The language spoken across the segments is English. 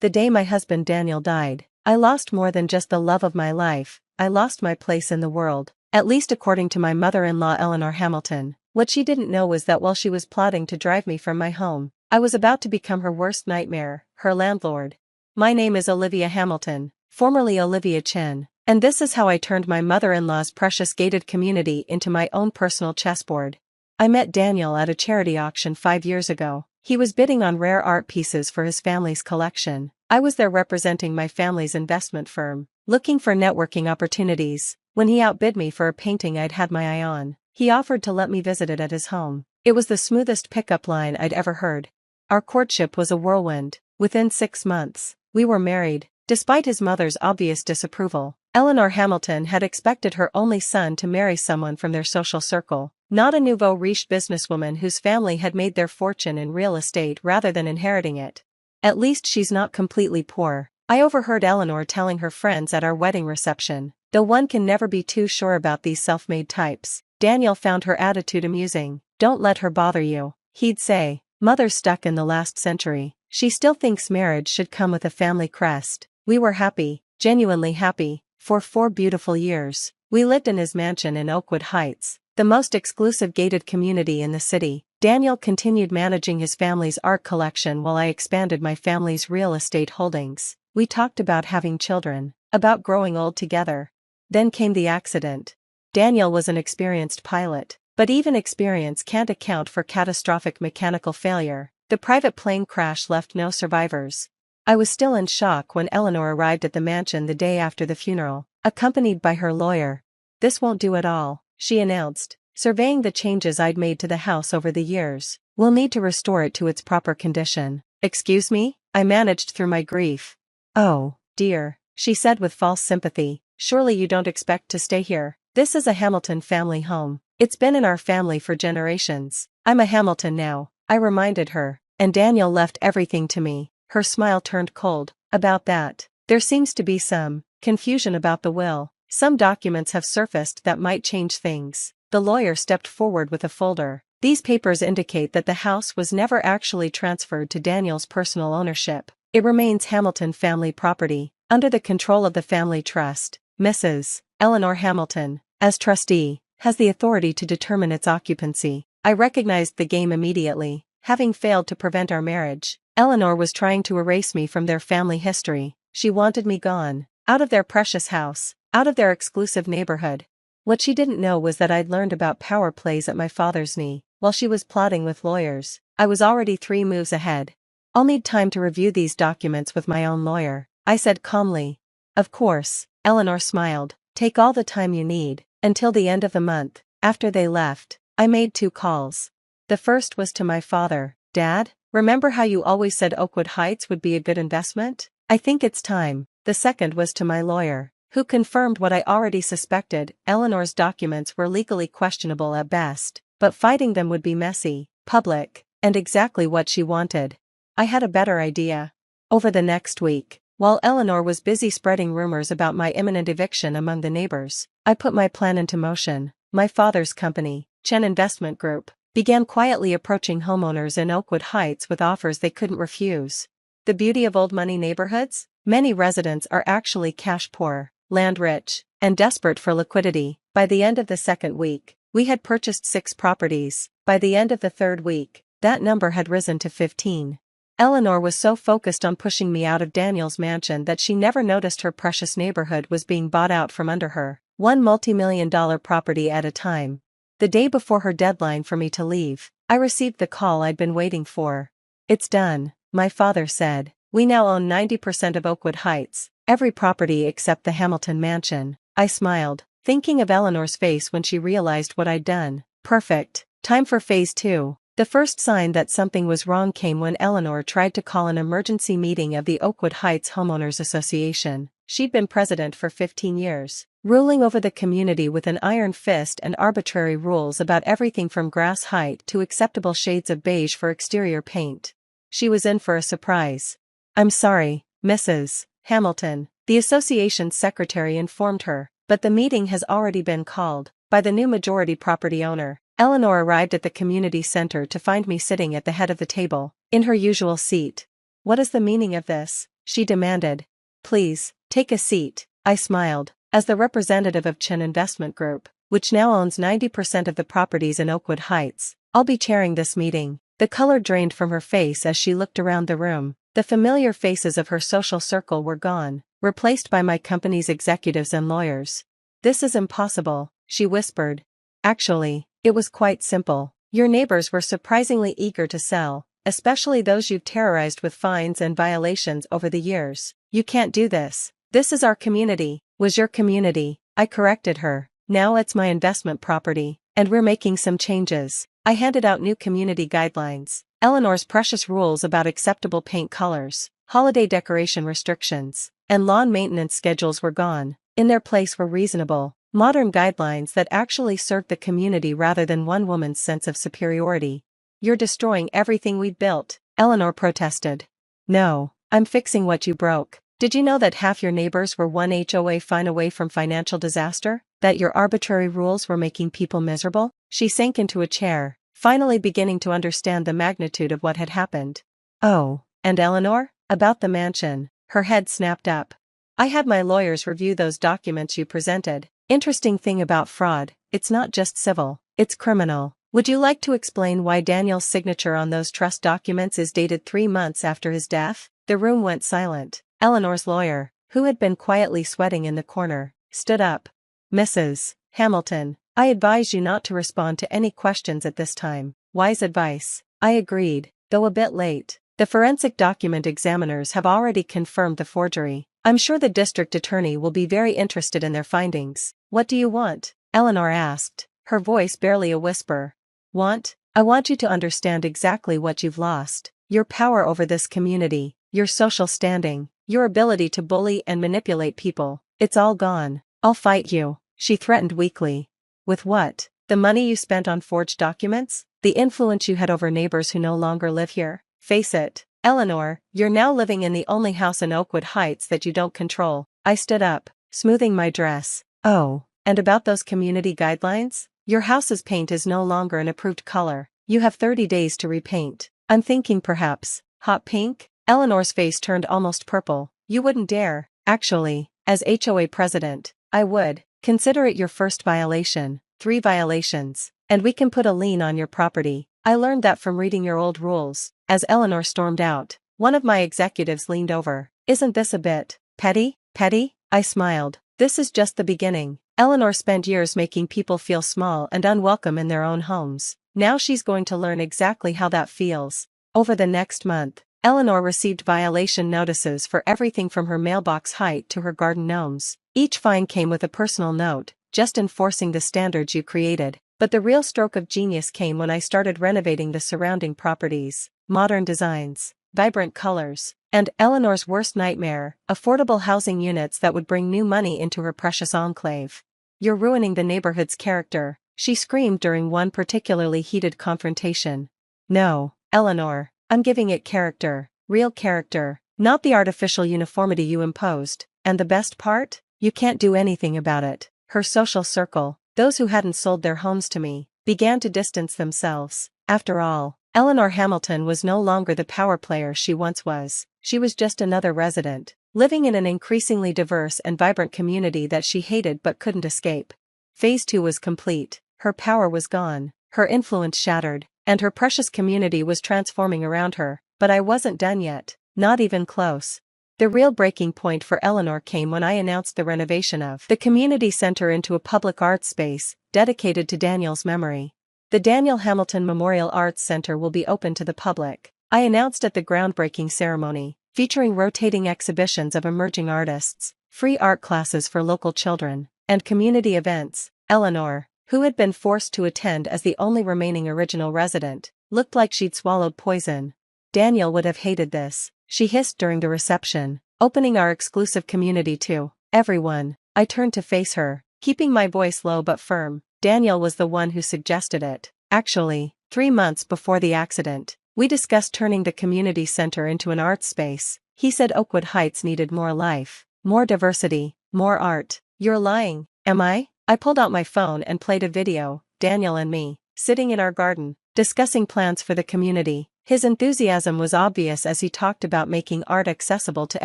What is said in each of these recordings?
The day my husband Daniel died, I lost more than just the love of my life, I lost my place in the world, at least according to my mother-in-law Eleanor Hamilton. What she didn't know was that while she was plotting to drive me from my home, I was about to become her worst nightmare, her landlord. My name is Olivia Hamilton, formerly Olivia Chen, and this is how I turned my mother-in-law's precious gated community into my own personal chessboard. I met Daniel at a charity auction 5 years ago. He was bidding on rare art pieces for his family's collection. I was there representing my family's investment firm, looking for networking opportunities. When he outbid me for a painting I'd had my eye on, he offered to let me visit it at his home. It was the smoothest pickup line I'd ever heard. Our courtship was a whirlwind. Within 6 months, we were married. Despite his mother's obvious disapproval, Eleanor Hamilton had expected her only son to marry someone from their social circle, not a nouveau riche businesswoman whose family had made their fortune in real estate rather than inheriting it. At least she's not completely poor, I overheard Eleanor telling her friends at our wedding reception. Though one can never be too sure about these self-made types, Daniel found her attitude amusing. Don't let her bother you, he'd say. Mother's stuck in the last century. She still thinks marriage should come with a family crest. We were happy, genuinely happy, for 4 beautiful years. We lived in his mansion in Oakwood Heights, the most exclusive gated community in the city. Daniel continued managing his family's art collection while I expanded my family's real estate holdings. We talked about having children, about growing old together. Then came the accident. Daniel was an experienced pilot, but even experience can't account for catastrophic mechanical failure. The private plane crash left no survivors. I was still in shock when Eleanor arrived at the mansion the day after the funeral, accompanied by her lawyer. This won't do at all, she announced, surveying the changes I'd made to the house over the years. We'll need to restore it to its proper condition. Excuse me? I managed through my grief. Oh, dear, she said with false sympathy. Surely you don't expect to stay here. This is a Hamilton family home. It's been in our family for generations. I'm a Hamilton now, I reminded her, and Daniel left everything to me. Her smile turned cold. About that, there seems to be some confusion about the will. Some documents have surfaced that might change things. The lawyer stepped forward with a folder. These papers indicate that the house was never actually transferred to Daniel's personal ownership. It remains Hamilton family property, under the control of the family trust. Mrs. Eleanor Hamilton, as trustee, has the authority to determine its occupancy. I recognized the game immediately. Having failed to prevent our marriage, Eleanor was trying to erase me from their family history. She wanted me gone, out of their precious house, out of their exclusive neighborhood. What she didn't know was that I'd learned about power plays at my father's knee. While she was plotting with lawyers, I was already 3 moves ahead. I'll need time to review these documents with my own lawyer, I said calmly. Of course, Eleanor smiled. Take all the time you need, until the end of the month. After they left, I made 2 calls. The first was to my father. Dad, remember how you always said Oakwood Heights would be a good investment? I think it's time. The second was to my lawyer, who confirmed what I already suspected. Eleanor's documents were legally questionable at best, but fighting them would be messy, public, and exactly what she wanted. I had a better idea. Over the next week, while Eleanor was busy spreading rumors about my imminent eviction among the neighbors, I put my plan into motion. My father's company, Chen Investment Group, began quietly approaching homeowners in Oakwood Heights with offers they couldn't refuse. The beauty of old money neighborhoods? Many residents are actually cash poor, land rich, and desperate for liquidity. By the end of the 2nd week, we had purchased 6 properties. By the end of the 3rd week, that number had risen to 15. Eleanor was so focused on pushing me out of Daniel's mansion that she never noticed her precious neighborhood was being bought out from under her, one multi-million-dollar property at a time. The day before her deadline for me to leave, I received the call I'd been waiting for. It's done, my father said. We now own 90% of Oakwood Heights, every property except the Hamilton mansion. I smiled, thinking of Eleanor's face when she realized what I'd done. Perfect. Time for phase 2. The first sign that something was wrong came when Eleanor tried to call an emergency meeting of the Oakwood Heights Homeowners Association. She'd been president for 15 years, ruling over the community with an iron fist and arbitrary rules about everything from grass height to acceptable shades of beige for exterior paint. She was in for a surprise. I'm sorry, Mrs. Hamilton, the association's secretary informed her, but the meeting has already been called by the new majority property owner. Eleanor arrived at the community center to find me sitting at the head of the table, in her usual seat. What is the meaning of this? she demanded. Please, take a seat, I smiled. As the representative of Chen Investment Group, which now owns 90% of the properties in Oakwood Heights, I'll be chairing this meeting. The color drained from her face as she looked around the room. The familiar faces of her social circle were gone, replaced by my company's executives and lawyers. This is impossible, she whispered. Actually, it was quite simple. Your neighbors were surprisingly eager to sell, especially those you've terrorized with fines and violations over the years. You can't do this. This is our community. Was your community, I corrected her. Now it's my investment property, and we're making some changes. I handed out new community guidelines. Eleanor's precious rules about acceptable paint colors, holiday decoration restrictions, and lawn maintenance schedules were gone. In their place were reasonable, modern guidelines that actually served the community rather than one woman's sense of superiority. You're destroying everything we built, Eleanor protested. No, I'm fixing what you broke. Did you know that half your neighbors were one HOA fine away from financial disaster? That your arbitrary rules were making people miserable? She sank into a chair, finally beginning to understand the magnitude of what had happened. Oh, and Eleanor? About the mansion. Her head snapped up. I had my lawyers review those documents you presented. Interesting thing about fraud, it's not just civil, it's criminal. Would you like to explain why Daniel's signature on those trust documents is dated 3 months after his death? The room went silent. Eleanor's lawyer, who had been quietly sweating in the corner, stood up. Mrs. Hamilton, I advise you not to respond to any questions at this time. Wise advice. I agreed, though a bit late. The forensic document examiners have already confirmed the forgery. I'm sure the district attorney will be very interested in their findings. What do you want? Eleanor asked, her voice barely a whisper. Want? I want you to understand exactly what you've lost. Your power over this community, your social standing, your ability to bully and manipulate people. It's all gone. I'll fight you, she threatened weakly. With what? The money you spent on forged documents? The influence you had over neighbors who no longer live here? Face it, Eleanor, you're now living in the only house in Oakwood Heights that you don't control. I stood up, smoothing my dress. Oh, and about those community guidelines? Your house's paint is no longer an approved color. You have 30 days to repaint. I'm thinking perhaps, hot pink? Eleanor's face turned almost purple. You wouldn't dare. Actually, as HOA president, I would. Consider it your first violation, 3 violations, and we can put a lien on your property. I learned that from reading your old rules. As Eleanor stormed out, one of my executives leaned over. Isn't this a bit petty? Petty? I smiled. This is just the beginning. Eleanor spent years making people feel small and unwelcome in their own homes. Now she's going to learn exactly how that feels. Over the next month, Eleanor received violation notices for everything from her mailbox height to her garden gnomes. Each fine came with a personal note, just enforcing the standards you created. But the real stroke of genius came when I started renovating the surrounding properties. Modern designs, vibrant colors, and Eleanor's worst nightmare, affordable housing units that would bring new money into her precious enclave. You're ruining the neighborhood's character, she screamed during one particularly heated confrontation. No, Eleanor, I'm giving it character, real character, not the artificial uniformity you imposed. And the best part? You can't do anything about it. Her social circle, those who hadn't sold their homes to me, began to distance themselves. After all, Eleanor Hamilton was no longer the power player she once was. She was just another resident, living in an increasingly diverse and vibrant community that she hated but couldn't escape. Phase 2 was complete. Her power was gone, her influence shattered, and her precious community was transforming around her. But I wasn't done yet, not even close. The real breaking point for Eleanor came when I announced the renovation of the community center into a public arts space, dedicated to Daniel's memory. The Daniel Hamilton Memorial Arts Center will be open to the public, I announced at the groundbreaking ceremony, featuring rotating exhibitions of emerging artists, free art classes for local children, and community events. Eleanor, who had been forced to attend as the only remaining original resident, looked like she'd swallowed poison. Daniel would have hated this, she hissed during the reception, opening our exclusive community to everyone. I turned to face her, keeping my voice low but firm. Daniel was the one who suggested it. Actually, 3 months before the accident, we discussed turning the community center into an arts space. He said Oakwood Heights needed more life, more diversity, more art. You're lying, am I? I pulled out my phone and played a video, Daniel and me, sitting in our garden, discussing plans for the community, His enthusiasm was obvious as he talked about making art accessible to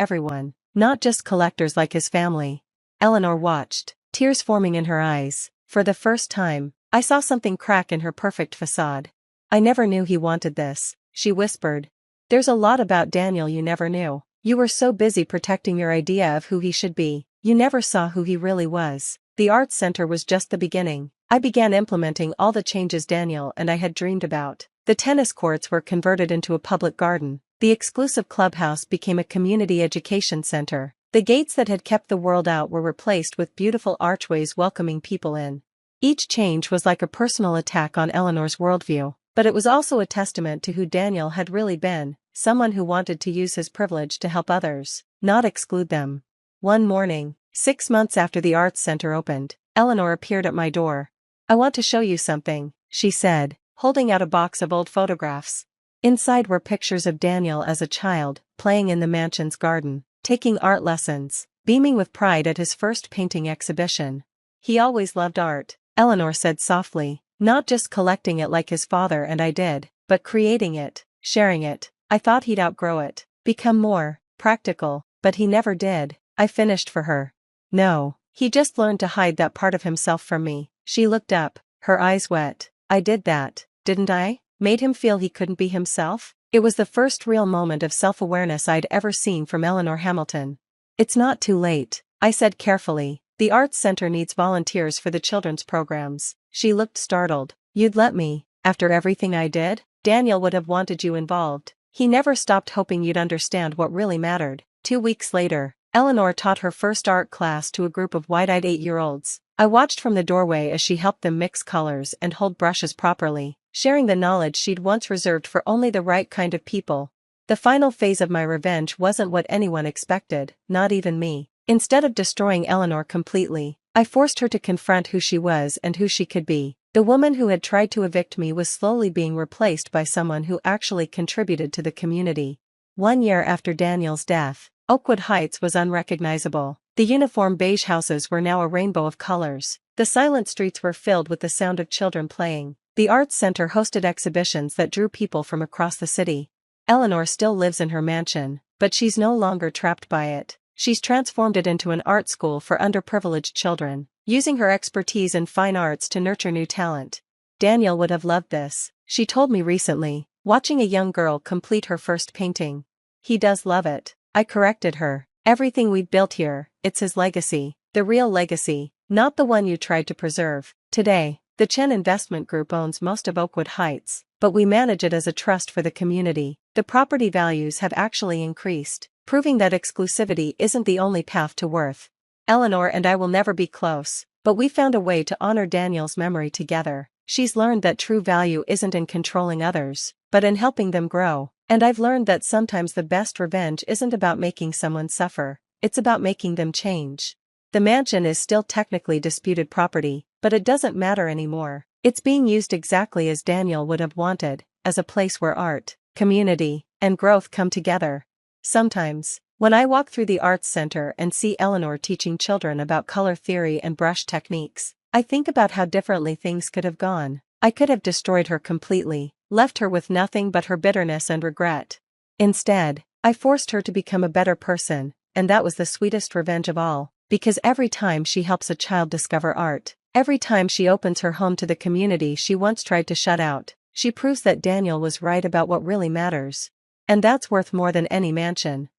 everyone, not just collectors like his family. Eleanor watched, tears forming in her eyes. For the first time, I saw something crack in her perfect facade. I never knew he wanted this, she whispered. There's a lot about Daniel you never knew. You were so busy protecting your idea of who he should be, you never saw who he really was. The arts center was just the beginning. I began implementing all the changes Daniel and I had dreamed about. The tennis courts were converted into a public garden. The exclusive clubhouse became a community education center. The gates that had kept the world out were replaced with beautiful archways welcoming people in. Each change was like a personal attack on Eleanor's worldview, but it was also a testament to who Daniel had really been, someone who wanted to use his privilege to help others, not exclude them. One morning, 6 months after the arts center opened, Eleanor appeared at my door. I want to show you something, she said, holding out a box of old photographs. Inside were pictures of Daniel as a child, playing in the mansion's garden, taking art lessons, beaming with pride at his first painting exhibition. He always loved art, Eleanor said softly, not just collecting it like his father and I did, but creating it, sharing it. I thought he'd outgrow it, become more practical, but he never did, I finished for her. No, he just learned to hide that part of himself from me. She looked up, her eyes wet. I did that, didn't I? Made him feel he couldn't be himself? It was the first real moment of self-awareness I'd ever seen from Eleanor Hamilton. It's not too late, I said carefully. The arts center needs volunteers for the children's programs. She looked startled. You'd let me, after everything I did? Daniel would have wanted you involved. He never stopped hoping you'd understand what really mattered. 2 weeks later, Eleanor taught her first art class to a group of wide-eyed 8-year-olds. I watched from the doorway as she helped them mix colors and hold brushes properly, sharing the knowledge she'd once reserved for only the right kind of people. The final phase of my revenge wasn't what anyone expected, not even me. Instead of destroying Eleanor completely, I forced her to confront who she was and who she could be. The woman who had tried to evict me was slowly being replaced by someone who actually contributed to the community. 1 year after Daniel's death, Oakwood Heights was unrecognizable. The uniform beige houses were now a rainbow of colors. The silent streets were filled with the sound of children playing. The arts center hosted exhibitions that drew people from across the city. Eleanor still lives in her mansion, but she's no longer trapped by it. She's transformed it into an art school for underprivileged children, using her expertise in fine arts to nurture new talent. Daniel would have loved this, she told me recently, watching a young girl complete her first painting. He does love it, I corrected her. Everything we've built here, it's his legacy, the real legacy, not the one you tried to preserve. Today, the Chen Investment Group owns most of Oakwood Heights, but we manage it as a trust for the community. The property values have actually increased, proving that exclusivity isn't the only path to worth. Eleanor and I will never be close, but we found a way to honor Daniel's memory together. She's learned that true value isn't in controlling others, but in helping them grow. And I've learned that sometimes the best revenge isn't about making someone suffer, it's about making them change. The mansion is still technically disputed property, but it doesn't matter anymore. It's being used exactly as Daniel would have wanted, as a place where art, community, and growth come together. Sometimes, when I walk through the arts center and see Eleanor teaching children about color theory and brush techniques, I think about how differently things could have gone. I could have destroyed her completely, left her with nothing but her bitterness and regret. Instead, I forced her to become a better person, and that was the sweetest revenge of all, because every time she helps a child discover art, every time she opens her home to the community she once tried to shut out, she proves that Daniel was right about what really matters. And that's worth more than any mansion.